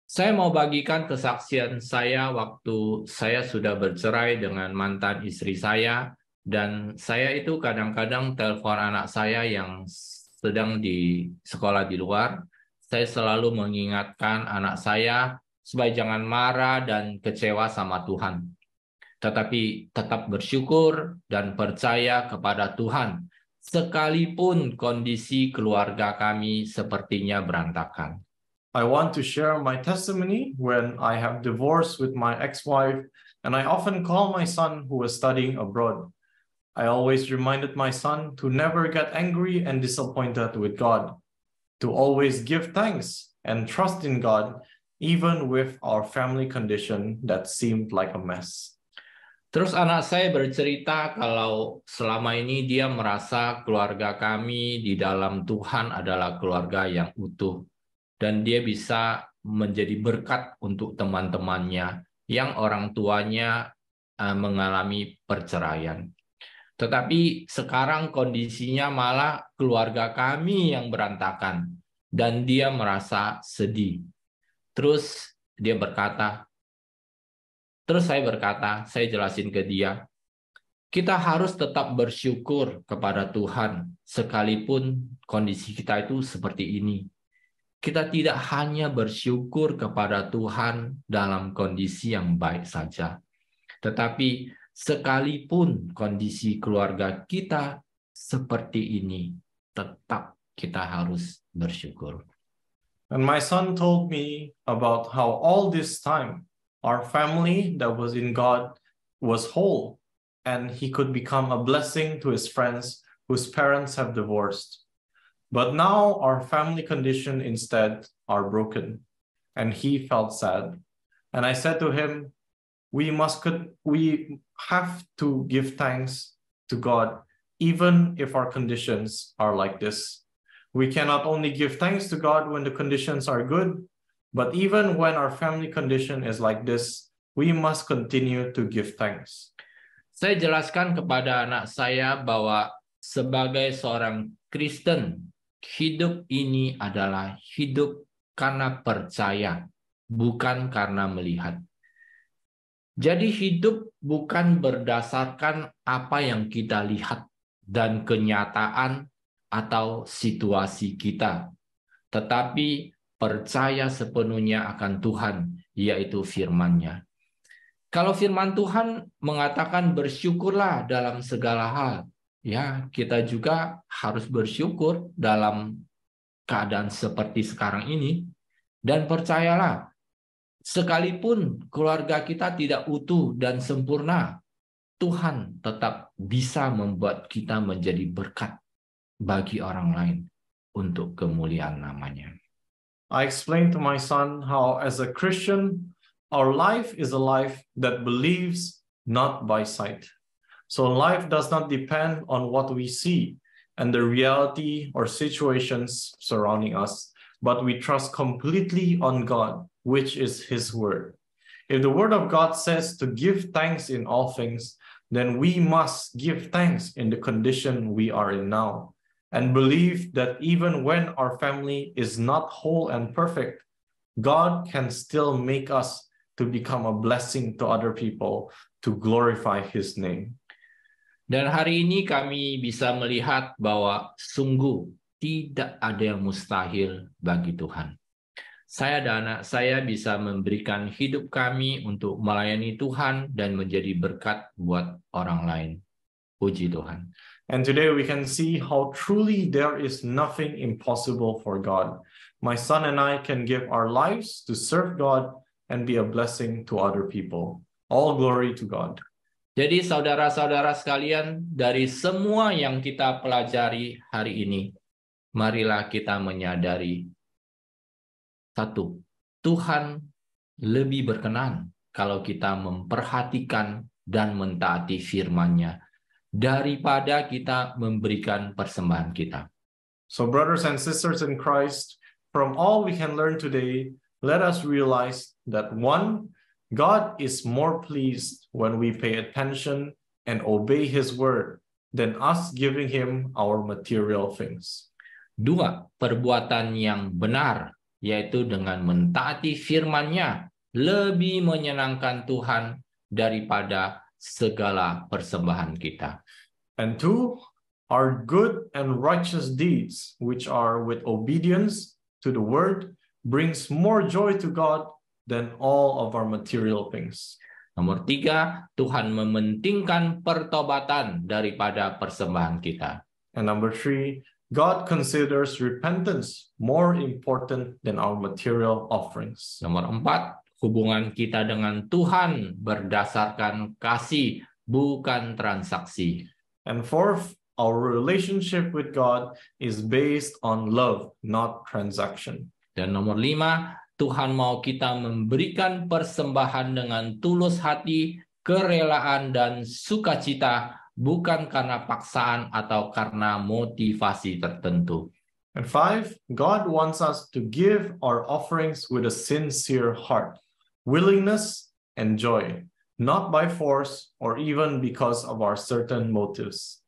[SPEAKER 1] Saya mau bagikan kesaksian saya waktu saya sudah bercerai dengan mantan istri saya, dan saya itu kadang-kadang telepon anak saya yang sedang di sekolah di luar. Saya selalu mengingatkan anak saya supaya jangan marah dan kecewa sama Tuhan, tetapi tetap bersyukur dan percaya kepada Tuhan, sekalipun kondisi keluarga kami sepertinya berantakan.
[SPEAKER 2] I want to share my testimony when I have divorced with my ex-wife, and I often call my son who was studying abroad. I always reminded my son to never get angry and disappointed with God, to always give thanks and trust in God, even with our family condition that seemed like a mess.
[SPEAKER 1] Terus anak saya bercerita kalau selama ini dia merasa keluarga kami di dalam Tuhan adalah keluarga yang utuh, dan dia bisa menjadi berkat untuk teman-temannya yang orang tuanya mengalami perceraian. Tetapi sekarang kondisinya malah keluarga kami yang berantakan, dan dia merasa sedih. Terus saya berkata, saya jelasin ke dia, kita harus tetap bersyukur kepada Tuhan, sekalipun kondisi kita itu seperti ini. Kita tidak hanya bersyukur kepada Tuhan dalam kondisi yang baik saja, tetapi sekalipun kondisi keluarga kita seperti ini, tetap kita harus bersyukur.
[SPEAKER 2] And my son told me about how all this time our family that was in God was whole, and he could become a blessing to his friends whose parents have divorced. But now our family condition instead are broken, and he felt sad. And I said to him, we have to give thanks to God, even if our conditions are like this. We cannot only give thanks to God when the conditions are good, but even when our family condition is like this, we must continue to give thanks.
[SPEAKER 1] Saya jelaskan kepada anak saya bahwa sebagai seorang Kristen, hidup ini adalah hidup karena percaya, bukan karena melihat. Jadi hidup bukan berdasarkan apa yang kita lihat dan kenyataan atau situasi kita, tetapi percaya sepenuhnya akan Tuhan, yaitu firman-Nya. Kalau firman Tuhan mengatakan bersyukurlah dalam segala hal, ya kita juga harus bersyukur dalam keadaan seperti sekarang ini. Dan percayalah, sekalipun keluarga kita tidak utuh dan sempurna, Tuhan tetap bisa membuat kita menjadi berkat bagi orang lain untuk kemuliaan namanya.
[SPEAKER 2] I explained to my son how as a Christian, our life is a life that believes not by sight. So life does not depend on what we see and the reality or situations surrounding us, but we trust completely on God, which is His word. If the word of God says to give thanks in all things, then we must give thanks in the condition we are in now, and believe that even when our family is not whole and perfect, God can still make us to become a blessing to other people to glorify His name.
[SPEAKER 1] Dan hari ini kami bisa melihat bahwa sungguh tidak ada yang mustahil bagi Tuhan. Saya dan anak saya bisa memberikan hidup kami untuk melayani Tuhan dan menjadi berkat buat orang lain. Puji Tuhan.
[SPEAKER 2] And today we can see how truly there is nothing impossible for God. My son and I can give our lives to serve God and be a blessing to other people. All glory to God.
[SPEAKER 1] Jadi saudara-saudara sekalian, dari semua yang kita pelajari hari ini, marilah kita menyadari, satu, Tuhan lebih berkenan kalau kita memperhatikan dan mentaati firman-Nya daripada kita memberikan persembahan kita.
[SPEAKER 2] So brothers and sisters in Christ, from all we can learn today, let us realize that one, God is more pleased when we pay attention and obey his word than us giving him our material things.
[SPEAKER 1] 2, perbuatan yang benar, yaitu dengan mentaati firman-Nya, lebih menyenangkan Tuhan daripada segala persembahan kita.
[SPEAKER 2] And 2, our good and righteous deeds, which are with obedience to the word, brings more joy to God than all of our material things.
[SPEAKER 1] Nomor 3, Tuhan mementingkan pertobatan daripada persembahan kita.
[SPEAKER 2] And number 3, God considers repentance more important than our material offerings.
[SPEAKER 1] Nomor 4, hubungan kita dengan Tuhan berdasarkan kasih, bukan transaksi.
[SPEAKER 2] And 4th, our relationship with God is based on love, not transaction.
[SPEAKER 1] Dan nomor 5, Tuhan mau kita memberikan persembahan dengan tulus hati, kerelaan, dan sukacita, bukan karena paksaan atau karena motivasi tertentu.
[SPEAKER 2] And 5, God wants us to give our offerings with a sincere heart, willingness, and joy, not by force or even because of our certain motives.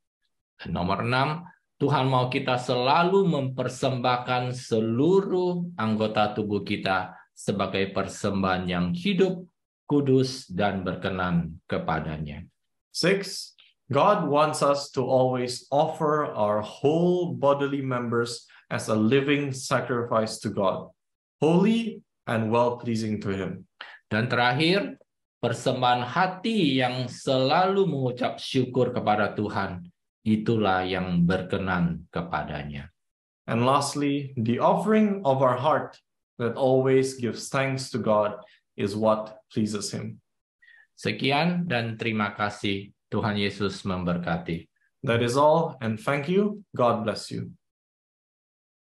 [SPEAKER 1] Dan nomor 6, Tuhan mau kita selalu mempersembahkan seluruh anggota tubuh kita sebagai persembahan yang hidup, kudus, dan berkenan kepadanya.
[SPEAKER 2] 6, God wants us to always offer our whole bodily members as a living sacrifice to God, holy and well-pleasing to him.
[SPEAKER 1] Dan terakhir, persembahan hati yang selalu mengucap syukur kepada Tuhan, itulah yang berkenan kepadanya.
[SPEAKER 2] And lastly, the offering of our heart that always gives thanks to God is what pleases him.
[SPEAKER 1] Sekian dan terima kasih. Tuhan Yesus memberkati.
[SPEAKER 2] That is all, and thank you. God bless you.